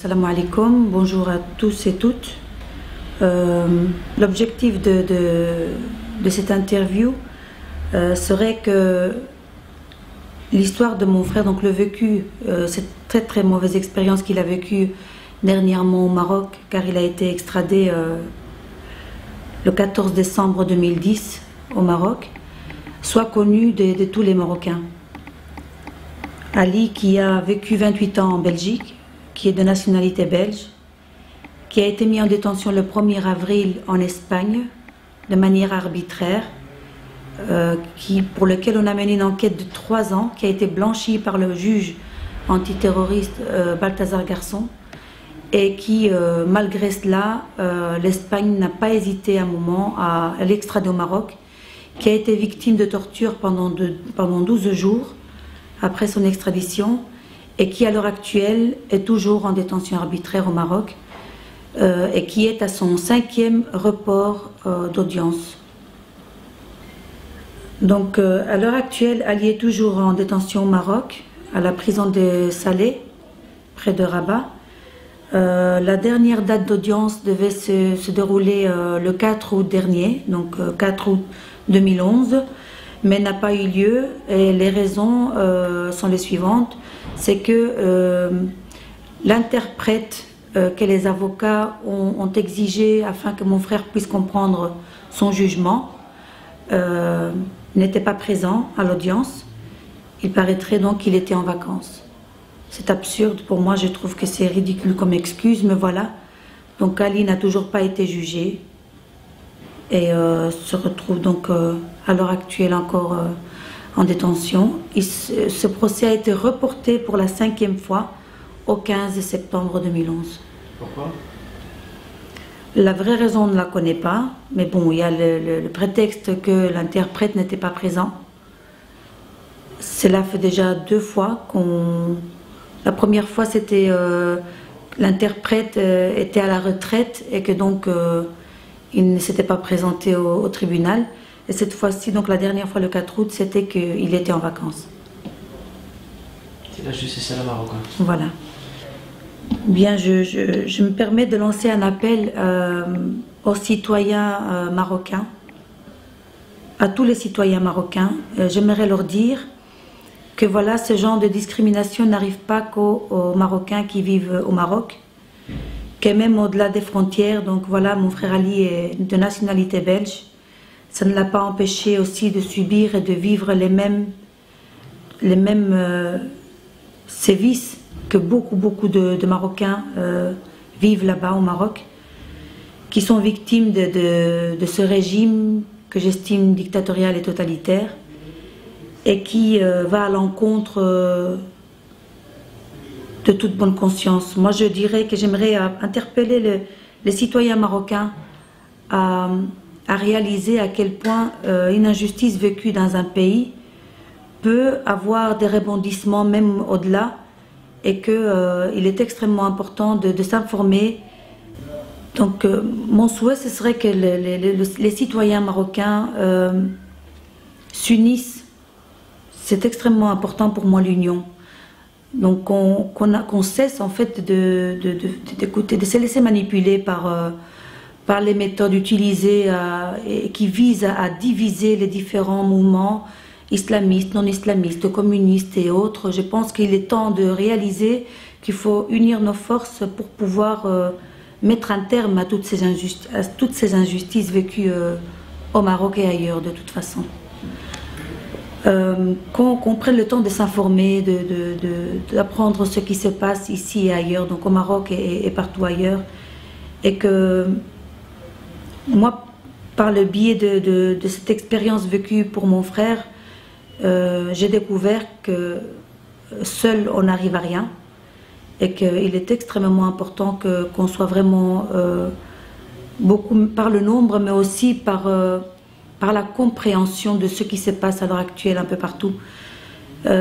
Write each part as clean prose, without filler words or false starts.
Salam alaikum, bonjour à tous et toutes. L'objectif de cette interview serait que l'histoire de mon frère, donc le vécu, cette très mauvaise expérience qu'il a vécue dernièrement au Maroc, car il a été extradé le 14 décembre 2010 au Maroc, soit connue de tous les Marocains. Ali, qui a vécu 28 ans en Belgique, qui est de nationalité belge, qui a été mis en détention le 1er avril en Espagne de manière arbitraire, pour lequel on a mené une enquête de 3 ans, qui a été blanchie par le juge antiterroriste Balthazar Garzón, et qui, malgré cela, l'Espagne n'a pas hésité un moment à l'extrader au Maroc, qui a été victime de torture pendant 12 jours après son extradition, et qui à l'heure actuelle est toujours en détention arbitraire au Maroc, et qui est à son 5e report d'audience. Donc à l'heure actuelle, Ali est toujours en détention au Maroc, à la prison de Salé, près de Rabat. La dernière date d'audience devait se dérouler le 4 août dernier, donc 4 août 2011, mais n'a pas eu lieu, et les raisons sont les suivantes. C'est que l'interprète que les avocats ont exigé afin que mon frère puisse comprendre son jugement n'était pas présent à l'audience. Il paraîtrait donc qu'il était en vacances. C'est absurde pour moi, je trouve que c'est ridicule comme excuse, mais voilà. Donc Ali n'a toujours pas été jugé et se retrouve donc à l'heure actuelle encore en détention. Ce procès a été reporté pour la 5e fois au 15 septembre 2011. Pourquoi? La vraie raison, on ne la connaît pas, mais bon, il y a le prétexte que l'interprète n'était pas présent. Cela fait déjà 2 fois qu'on... La première fois, c'était l'interprète était à la retraite et que donc il ne s'était pas présenté au tribunal. Et cette fois-ci, donc la dernière fois, le 4 août, c'était qu'il était en vacances. C'est la justice à la marocaine. Voilà. Bien, je me permets de lancer un appel aux citoyens marocains, à tous les citoyens marocains. J'aimerais leur dire que voilà, ce genre de discrimination n'arrive pas qu'aux Marocains qui vivent au Maroc, que même au-delà des frontières. Donc voilà, mon frère Ali est de nationalité belge. Ça ne l'a pas empêché aussi de subir et de vivre les mêmes sévices que beaucoup de Marocains vivent là-bas au Maroc, qui sont victimes de ce régime que j'estime dictatorial et totalitaire, et qui va à l'encontre de toute bonne conscience. Moi, je dirais que j'aimerais interpeller les citoyens marocains à réaliser à quel point une injustice vécue dans un pays peut avoir des rebondissements même au-delà, et qu'il est extrêmement important de s'informer. Donc mon souhait, ce serait que les citoyens marocains s'unissent. C'est extrêmement important pour moi, l'union. Donc qu'on cesse en fait d'écouter, de se laisser manipuler par les méthodes utilisées et qui visent à diviser les différents mouvements islamistes, non islamistes, communistes et autres. Je pense qu'il est temps de réaliser qu'il faut unir nos forces pour pouvoir mettre un terme à toutes ces injustices vécues au Maroc et ailleurs de toute façon. Qu'on prenne le temps de s'informer, d'apprendre ce qui se passe ici et ailleurs, donc au Maroc et partout ailleurs, et que moi, par le biais de cette expérience vécue pour mon frère, j'ai découvert que seul on n'arrive à rien, et qu'il est extrêmement important qu'on soit vraiment beaucoup par le nombre, mais aussi par la compréhension de ce qui se passe à l'heure actuelle un peu partout. Les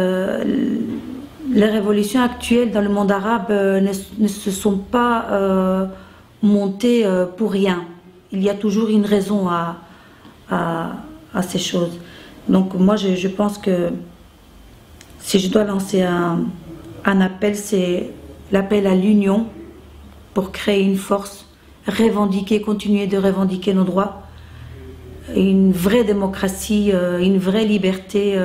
révolutions actuelles dans le monde arabe ne se sont pas montées pour rien. Il y a toujours une raison à ces choses. Donc moi je pense que si je dois lancer un appel, c'est l'appel à l'union pour créer une force, continuer de revendiquer nos droits, une vraie démocratie, une vraie liberté,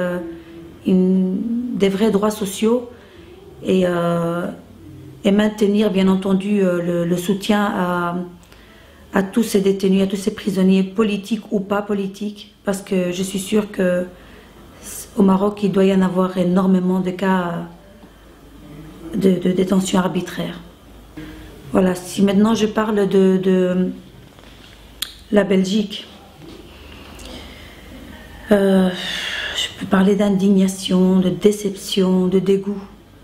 des vrais droits sociaux et maintenir bien entendu le soutien à tous ces détenus, à tous ces prisonniers politiques ou pas politiques, parce que je suis sûre qu'au Maroc il doit y en avoir énormément de cas de détention arbitraire. Voilà, si maintenant je parle de la Belgique, je peux parler d'indignation, de déception, de dégoût.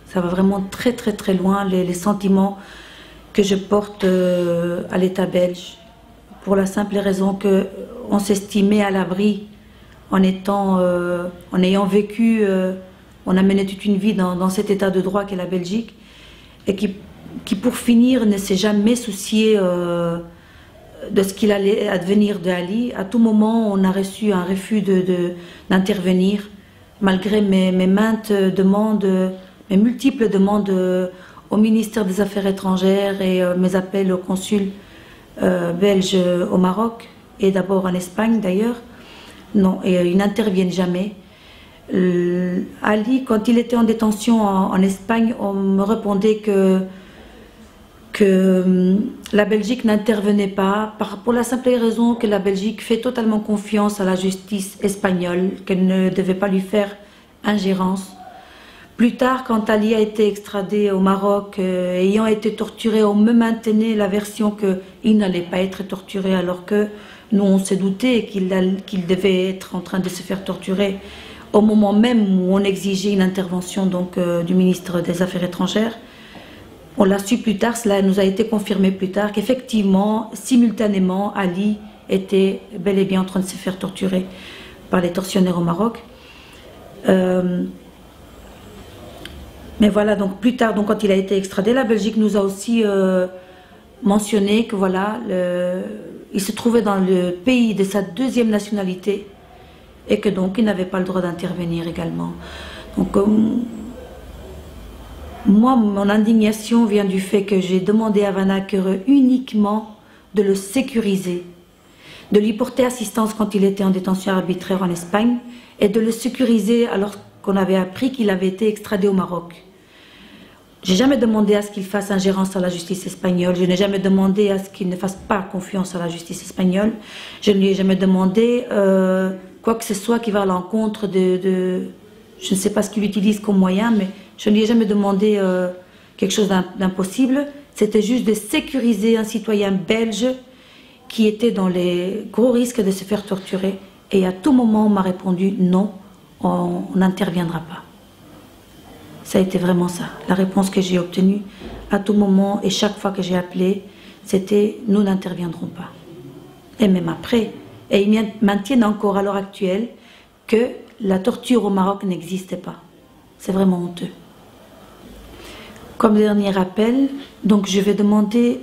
Ça va vraiment très très très loin les sentiments que je porte à l'État belge, pour la simple raison qu'on s'estimait à l'abri en ayant vécu, on a mené toute une vie dans cet état de droit qu'est la Belgique, et qui pour finir ne s'est jamais soucié de ce qu'il allait advenir de Ali. À tout moment, on a reçu un refus d'intervenir, malgré mes maintes demandes, mes multiples demandes au ministère des Affaires étrangères et mes appels au consul belge au Maroc, et d'abord en Espagne d'ailleurs. Non, et ils n'interviennent jamais. Ali, quand il était en détention en Espagne, on me répondait que la Belgique n'intervenait pas, pour la simple raison que la Belgique fait totalement confiance à la justice espagnole, qu'elle ne devait pas lui faire ingérence. Plus tard, quand Ali a été extradé au Maroc, ayant été torturé, on me maintenait la version qu'il n'allait pas être torturé, alors que nous on s'est douté qu'il devait être en train de se faire torturer au moment même où on exigeait une intervention donc, du ministre des Affaires étrangères. On l'a su plus tard, cela nous a été confirmé plus tard, qu'effectivement, simultanément, Ali était bel et bien en train de se faire torturer par les tortionnaires au Maroc. Mais voilà, donc plus tard, donc, quand il a été extradé, la Belgique nous a aussi mentionné que voilà, il se trouvait dans le pays de sa deuxième nationalité et que donc il n'avait pas le droit d'intervenir également. Donc moi, mon indignation vient du fait que j'ai demandé à Vanacker uniquement de le sécuriser, de lui porter assistance quand il était en détention arbitraire en Espagne et de le sécuriser alors qu'on avait appris qu'il avait été extradé au Maroc. J'ai jamais demandé à ce qu'il fasse ingérence à la justice espagnole, je n'ai jamais demandé à ce qu'il ne fasse pas confiance à la justice espagnole, je ne lui ai jamais demandé quoi que ce soit qui va à l'encontre je ne sais pas ce qu'il utilise comme moyen, mais je ne lui ai jamais demandé quelque chose d'impossible. C'était juste de sécuriser un citoyen belge qui était dans les gros risques de se faire torturer. Et à tout moment, on m'a répondu non, on n'interviendra pas. Ça a été vraiment ça. La réponse que j'ai obtenue à tout moment et chaque fois que j'ai appelé, c'était nous n'interviendrons pas. Et même après. Et ils maintiennent encore à l'heure actuelle que la torture au Maroc n'existait pas. C'est vraiment honteux. Comme dernier appel, donc je vais demander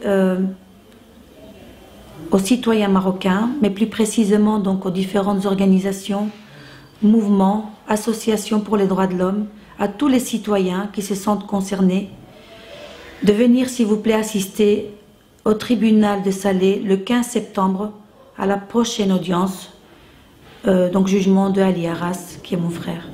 aux citoyens marocains, mais plus précisément donc aux différentes organisations, mouvements, associations pour les droits de l'homme, à tous les citoyens qui se sentent concernés, de venir s'il vous plaît assister au tribunal de Salé le 15 septembre à la prochaine audience, donc jugement de Ali Arras, qui est mon frère.